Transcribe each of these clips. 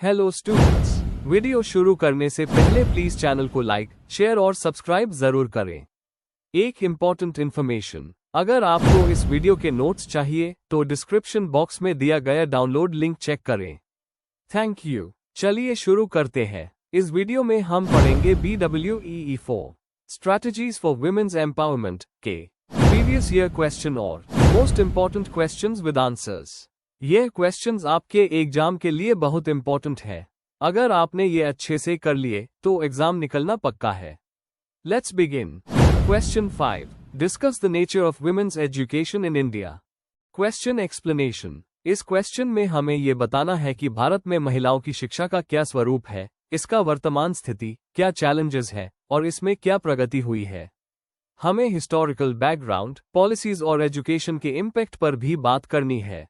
Hello students, video शुरू करने से पहले प्लीज चैनल को लाइक, शेयर और सब्सक्राइब जरूर करें। एक इम्पॉर्टेंट इन्फॉर्मेशन, अगर आपको इस वीडियो के नोट्स चाहिए तो डिस्क्रिप्शन बॉक्स में दिया गया डाउनलोड लिंक चेक करें। Thank you. चलिए शुरू करते हैं। इस वीडियो में हम पढ़ेंगे BWEE 4 strategies for women's empowerment के प्रीवियस ईयर क्वेश्चन और most important questions with answers. ये क्वेश्चंस आपके एग्जाम के लिए बहुत इंपॉर्टेंट है। अगर आपने ये अच्छे से कर लिए तो एग्जाम निकलना पक्का है। Let's begin. Question 5, discuss the nature of women's education in India. Question explanation. इस क्वेश्चन में हमें ये बताना है कि भारत में महिलाओं की शिक्षा का क्या स्वरूप है, इसका वर्तमान स्थिति, क्या चैलेंजेस है और इसमें क्या प्रगति हुई है। हमें हिस्टोरिकल बैकग्राउंड, पॉलिसीज और एजुकेशन के इम्पैक्ट पर भी बात करनी है।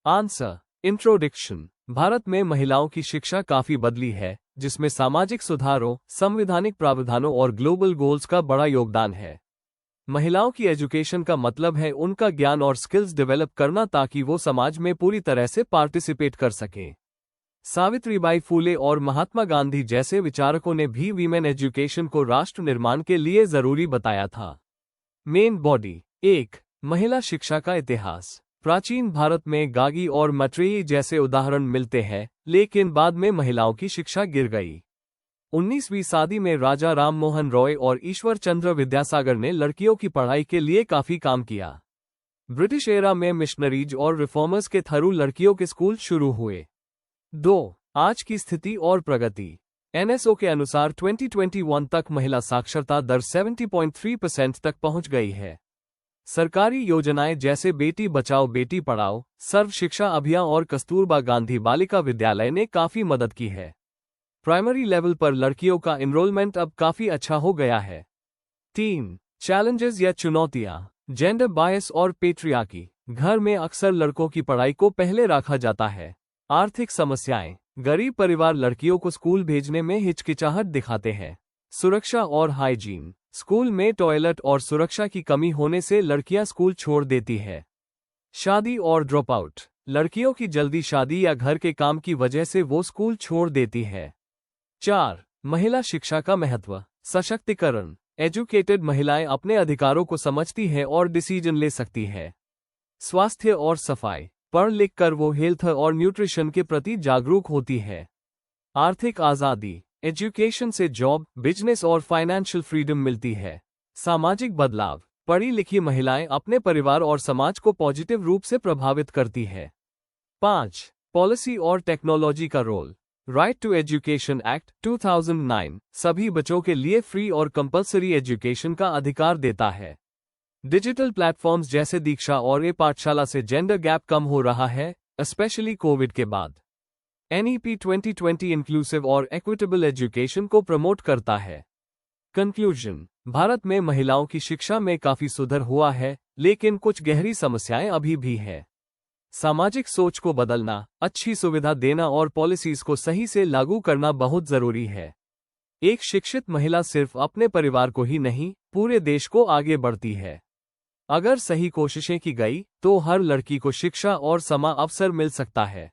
आंसर। इंट्रोडक्शन। भारत में महिलाओं की शिक्षा काफी बदली है, जिसमें सामाजिक सुधारों, संवैधानिक प्रावधानों और ग्लोबल गोल्स का बड़ा योगदान है। महिलाओं की एजुकेशन का मतलब है उनका ज्ञान और स्किल्स डेवलप करना ताकि वो समाज में पूरी तरह से पार्टिसिपेट कर सकें। सावित्रीबाई फूले और महात्मा गांधी जैसे विचारकों ने भी वीमेन एजुकेशन को राष्ट्र निर्माण के लिए जरूरी बताया था। Main body. 1. महिला शिक्षा का इतिहास। प्राचीन भारत में गागी और मैत्रेयी जैसे उदाहरण मिलते हैं, लेकिन बाद में महिलाओं की शिक्षा गिर गई। 19वीं सदी में राजा राम मोहन रॉय और ईश्वर चंद्र विद्यासागर ने लड़कियों की पढ़ाई के लिए काफी काम किया। ब्रिटिश एरा में मिशनरीज और रिफॉर्मर्स के थ्रू लड़कियों के स्कूल शुरू हुए। 2. आज की स्थिति और प्रगति। NSO के अनुसार 2021 तक महिला साक्षरता दर 70.3% तक पहुंच गई है। सरकारी योजनाएं जैसे बेटी बचाओ बेटी पढ़ाओ, सर्व शिक्षा अभियान और कस्तूरबा गांधी बालिका विद्यालय ने काफी मदद की है। प्राइमरी लेवल पर लड़कियों का एनरोलमेंट अब काफी अच्छा हो गया है। 3. चैलेंजेस या चुनौतियां। जेंडर बायस और पेट्रियार्की। घर में अक्सर लड़कों की पढ़ाई को पहले रखा जाता है। आर्थिक समस्याएं। गरीब परिवार लड़कियों को स्कूल भेजने में हिचकिचाहट दिखाते हैं। सुरक्षा और हाइजीन। स्कूल में टॉयलेट और सुरक्षा की कमी होने से लड़कियां स्कूल छोड़ देती है। शादी और ड्रॉप आउट। लड़कियों की जल्दी शादी या घर के काम की वजह से वो स्कूल छोड़ देती है। 4. महिला शिक्षा का महत्व। सशक्तिकरण। एजुकेटेड महिलाएं अपने अधिकारों को समझती है और डिसीजन ले सकती है। स्वास्थ्य और सफाई। पढ़ लिख कर वो हेल्थ और न्यूट्रिशन के प्रति जागरूक होती है। आर्थिक आज़ादी। एजुकेशन से जॉब, बिजनेस और फाइनेंशियल फ्रीडम मिलती है। सामाजिक बदलाव। पढ़ी लिखी महिलाएं अपने परिवार और समाज को पॉजिटिव रूप से प्रभावित करती है। 5. पॉलिसी और टेक्नोलॉजी का role. Right to education act 2009 सभी बच्चों के लिए फ्री और कंपल्सरी एजुकेशन का अधिकार देता है। डिजिटल प्लेटफॉर्म्स जैसे दीक्षा और पाठशाला से जेंडर गैप कम हो रहा है, स्पेशली कोविड के बाद। NEP 2020 इंक्लूसिव और इक्विटेबल एजुकेशन को प्रमोट करता है। कंक्लूजन। भारत में महिलाओं की शिक्षा में काफी सुधार हुआ है, लेकिन कुछ गहरी समस्याएं अभी भी है। सामाजिक सोच को बदलना, अच्छी सुविधा देना और पॉलिसीज को सही से लागू करना बहुत जरूरी है। एक शिक्षित महिला सिर्फ अपने परिवार को ही नहीं, पूरे देश को आगे बढ़ती है। अगर सही कोशिशें की गई तो हर लड़की को शिक्षा और समान अवसर मिल सकता है।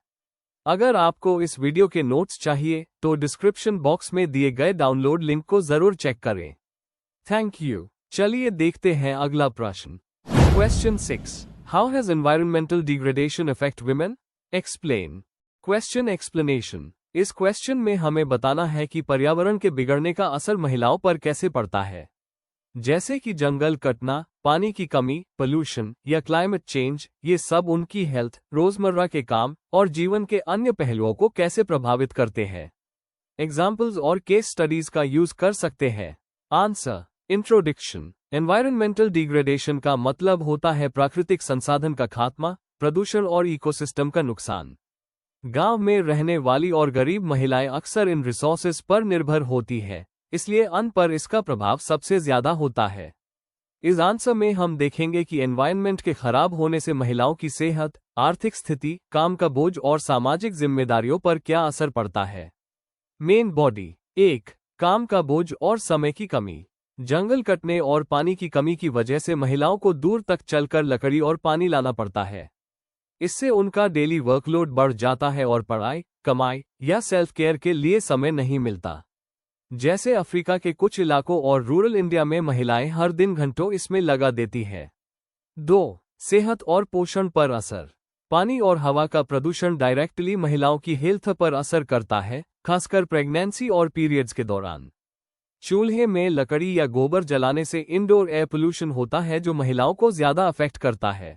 अगर आपको इस वीडियो के नोट्स चाहिए तो डिस्क्रिप्शन बॉक्स में दिए गए डाउनलोड लिंक को जरूर चेक करें। Thank you. चलिए देखते हैं अगला प्रश्न। Question 6, how has environmental degradation affect women? Explain. Question explanation. इस क्वेश्चन में हमें बताना है कि पर्यावरण के बिगड़ने का असर महिलाओं पर कैसे पड़ता है, जैसे कि जंगल कटना, पानी की कमी, पोल्यूशन या क्लाइमेट चेंज। ये सब उनकी हेल्थ, रोजमर्रा के काम और जीवन के अन्य पहलुओं को कैसे प्रभावित करते हैं। एग्जाम्पल्स और केस स्टडीज का यूज कर सकते हैं। आंसर। इंट्रोडक्शन। एनवायरमेंटल डिग्रेडेशन का मतलब होता है प्राकृतिक संसाधन का खात्मा, प्रदूषण और इकोसिस्टम का नुकसान। गांव में रहने वाली और गरीब महिलाएं अक्सर इन रिसोर्सेज पर निर्भर होती है, इसलिए अन्न पर इसका प्रभाव सबसे ज्यादा होता है। इस आंसर में हम देखेंगे कि एनवायरनमेंट के खराब होने से महिलाओं की सेहत, आर्थिक स्थिति, काम का बोझ और सामाजिक जिम्मेदारियों पर क्या असर पड़ता है। Main body. 1. काम का बोझ और समय की कमी। जंगल कटने और पानी की कमी की वजह से महिलाओं को दूर तक चलकर लकड़ी और पानी लाना पड़ता है। इससे उनका डेली वर्कलोड बढ़ जाता है और पढ़ाई, कमाई या सेल्फ केयर के लिए समय नहीं मिलता। जैसे अफ्रीका के कुछ इलाकों और रूरल इंडिया में महिलाएं हर दिन घंटों इसमें लगा देती हैं। 2. सेहत और पोषण पर असर। पानी और हवा का प्रदूषण डायरेक्टली महिलाओं की हेल्थ पर असर करता है, खासकर प्रेगनेंसी और पीरियड्स के दौरान। चूल्हे में लकड़ी या गोबर जलाने से इंडोर एयर पोल्यूशन होता है जो महिलाओं को ज्यादा अफेक्ट करता है।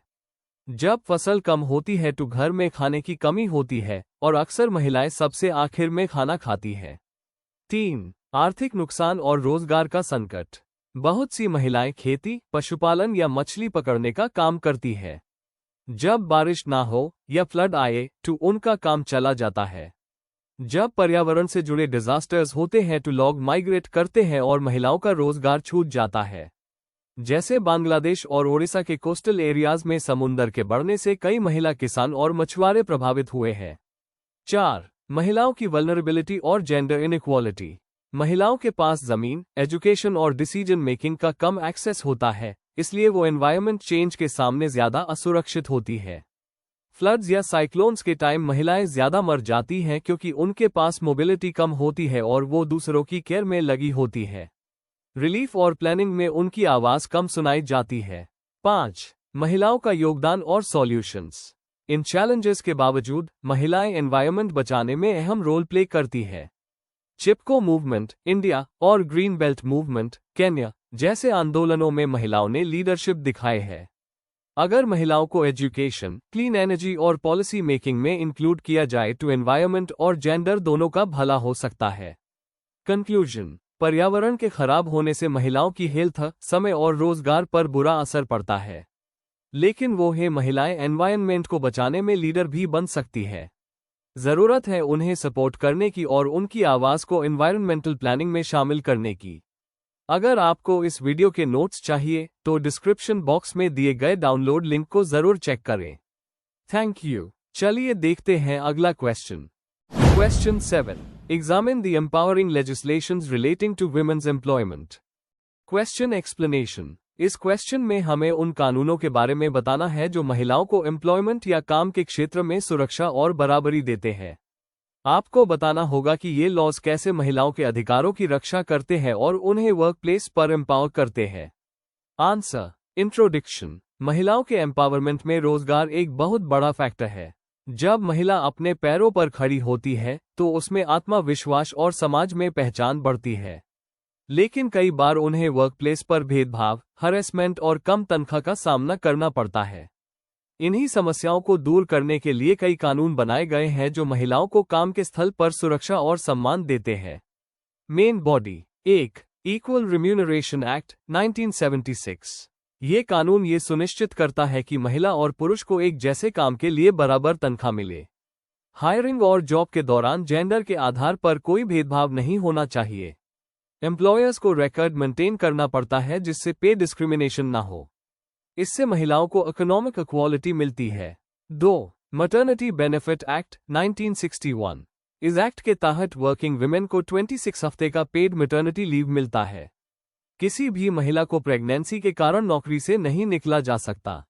जब फसल कम होती है तो घर में खाने की कमी होती है और अक्सर महिलाएं सबसे आखिर में खाना खाती हैं। 3. आर्थिक नुकसान और रोजगार का संकट। बहुत सी महिलाएं खेती, पशुपालन या मछली पकड़ने का काम करती है। जब बारिश ना हो या फ्लड आए तो उनका काम चला जाता है। जब पर्यावरण से जुड़े डिजास्टर्स होते हैं तो लोग माइग्रेट करते हैं और महिलाओं का रोजगार छूट जाता है। जैसे बांग्लादेश और ओडिशा के कोस्टल एरियाज में समुंदर के बढ़ने से कई महिला किसान और मछुआरे प्रभावित हुए हैं। 4. महिलाओं की वल्नरेबिलिटी और जेंडर इनइक्वालिटी। महिलाओं के पास जमीन, एजुकेशन और डिसीजन मेकिंग का कम एक्सेस होता है, इसलिए वो एनवायरनमेंट चेंज के सामने ज्यादा असुरक्षित होती है। फ्लड्स या साइक्लोन्स के टाइम महिलाएं ज्यादा मर जाती हैं क्योंकि उनके पास मोबिलिटी कम होती है और वो दूसरों की केयर में लगी होती है। रिलीफ और प्लानिंग में उनकी आवाज कम सुनाई जाती है। 5. महिलाओं का योगदान और सॉल्यूशंस। इन चैलेंजेस के बावजूद महिलाएं एनवायरनमेंट बचाने में अहम रोल प्ले करती है। चिपको मूवमेंट इंडिया और ग्रीन बेल्ट मूवमेंट केन्या जैसे आंदोलनों में महिलाओं ने लीडरशिप दिखाए है। अगर महिलाओं को एजुकेशन, क्लीन एनर्जी और पॉलिसी मेकिंग में इंक्लूड किया जाए तो एनवायरनमेंट और जेंडर दोनों का भला हो सकता है। कंक्लूजन। पर्यावरण के खराब होने से महिलाओं की हेल्थ, समय और रोजगार पर बुरा असर पड़ता है। लेकिन वो है महिलाएं एनवायरनमेंट को बचाने में लीडर भी बन सकती है। जरूरत है उन्हें सपोर्ट करने की और उनकी आवाज को एनवायरनमेंटल प्लानिंग में शामिल करने की। अगर आपको इस वीडियो के नोट्स चाहिए तो डिस्क्रिप्शन बॉक्स में दिए गए डाउनलोड लिंक को जरूर चेक करें। Thank you. चलिए देखते हैं अगला question. Question 7. Examine the empowering legislations relating to women's employment. Question explanation. इस क्वेश्चन में हमें उन कानूनों के बारे में बताना है जो महिलाओं को एम्प्लॉयमेंट या काम के क्षेत्र में सुरक्षा और बराबरी देते हैं। आपको बताना होगा कि ये लॉज कैसे महिलाओं के अधिकारों की रक्षा करते हैं और उन्हें वर्कप्लेस पर एम्पावर करते हैं। आंसर। इंट्रोडक्शन। महिलाओं के एम्पावरमेंट में रोजगार एक बहुत बड़ा फैक्टर है। जब महिला अपने पैरों पर खड़ी होती है तो उसमें आत्मविश्वास और समाज में पहचान बढ़ती है। लेकिन कई बार उन्हें वर्कप्लेस पर भेदभाव, हरेसमेंट और कम तनख्वाह का सामना करना पड़ता है। इन्हीं समस्याओं को दूर करने के लिए कई कानून बनाए गए हैं जो महिलाओं को काम के स्थल पर सुरक्षा और सम्मान देते हैं। Main body. 1. Equal remuneration act 1976। ये कानून ये सुनिश्चित करता है कि महिला और पुरुष को एक जैसे काम के लिए बराबर तनख्वाह मिले। हायरिंग और जॉब के दौरान जेंडर के आधार पर कोई भेदभाव नहीं होना चाहिए। एम्प्लॉयर्स को रिकॉर्ड मेंटेन करना पड़ता है जिससे पे डिस्क्रिमिनेशन ना हो। इससे महिलाओं को इकोनॉमिक इक्वालिटी मिलती है। 2. Maternity benefit act 1961। इस एक्ट के तहत वर्किंग विमेन को 26 हफ्ते का पेड मैटरनिटी लीव मिलता है। किसी भी महिला को प्रेगनेंसी के कारण नौकरी से नहीं निकला जा सकता।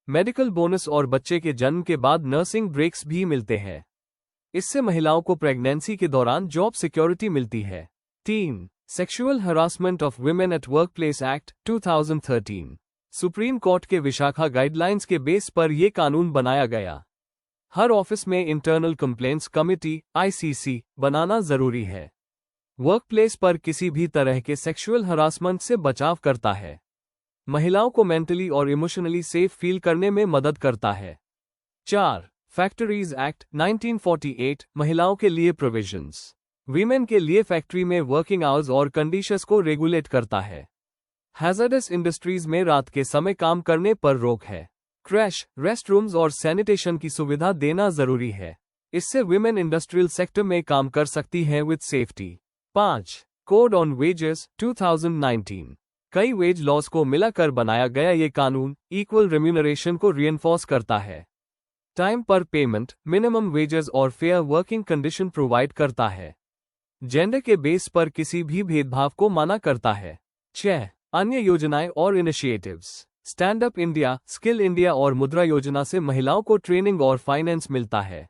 मेडिकल बोनस और बच्चे के जन्म के बाद नर्सिंग ब्रेक्स भी मिलते हैं। इससे महिलाओं को प्रेगनेंसी के दौरान जॉब सिक्योरिटी मिलती है। 3. Sexual harassment of women at workplace act 2013। Supreme court के विशाखा गाइडलाइंस के बेस पर यह कानून बनाया गया। हर ऑफिस में इंटरनल कंप्लेंट्स कमिटी (ICC) बनाना जरूरी है। वर्कप्लेस पर किसी भी तरह के सेक्सुअल हरासमेंट से बचाव करता है। महिलाओं को मेंटली और इमोशनली सेफ फील करने में मदद करता है। 4. Factories act 1948। महिलाओं के लिए प्रोविजंस। वीमेन के लिए फैक्ट्री में वर्किंग आवर्स और कंडीशंस को रेगुलेट करता है। हैजर्डस इंडस्ट्रीज में रात के समय काम करने पर रोक है। क्रैश, रेस्टरूम्स और सैनिटेशन की सुविधा देना जरूरी है। इससे वीमेन इंडस्ट्रियल सेक्टर में काम कर सकती हैं with safety. 5. Code on wages 2019। कई वेज लॉज को मिलाकर बनाया गया ये कानून इक्वल रेम्यूनरेशन को रिएनफोर्स करता है। टाइम पर पेमेंट, मिनिमम वेजेस और फेयर वर्किंग कंडीशन प्रोवाइड करता है। जेंडर के बेस पर किसी भी भेदभाव को मना करता है। 6. अन्य योजनाएं और initiatives. Stand up India, skill India और मुद्रा योजना से महिलाओं को ट्रेनिंग और फाइनेंस मिलता है।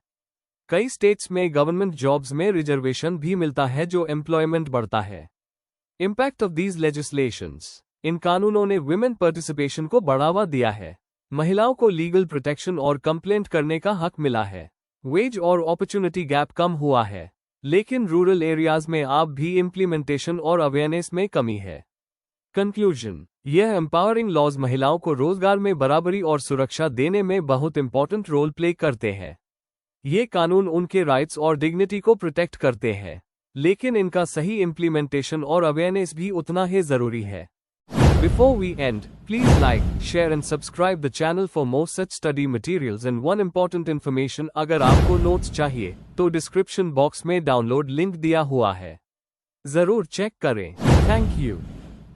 कई स्टेट्स में गवर्नमेंट जॉब्स में रिजर्वेशन भी मिलता है जो एम्प्लॉयमेंट बढ़ता है। इम्पैक्ट ऑफ दीज लेजिस्लेशंस, इन कानूनों ने वुमेन पार्टिसिपेशन को बढ़ावा दिया है। महिलाओं को लीगल प्रोटेक्शन और कंप्लेंट करने का हक मिला है। वेज और अपॉर्चुनिटी गैप कम हुआ है, लेकिन रूरल एरियाज में अब भी इम्प्लीमेंटेशन और अवेयरनेस में कमी है। कंक्लूजन, यह एम्पावरिंग लॉज महिलाओं को रोजगार में बराबरी और सुरक्षा देने में बहुत इंपॉर्टेंट रोल प्ले करते हैं। ये कानून उनके राइट्स और डिग्निटी को प्रोटेक्ट करते हैं, लेकिन इनका सही इम्प्लीमेंटेशन और अवेयरनेस भी उतना ही जरूरी है। Before we end, please like, share and subscribe the channel for more such study materials and one important information, अगर आपको नोट्स चाहिए तो डिस्क्रिप्शन बॉक्स में डाउनलोड लिंक दिया हुआ है, जरूर चेक करें। Thank you.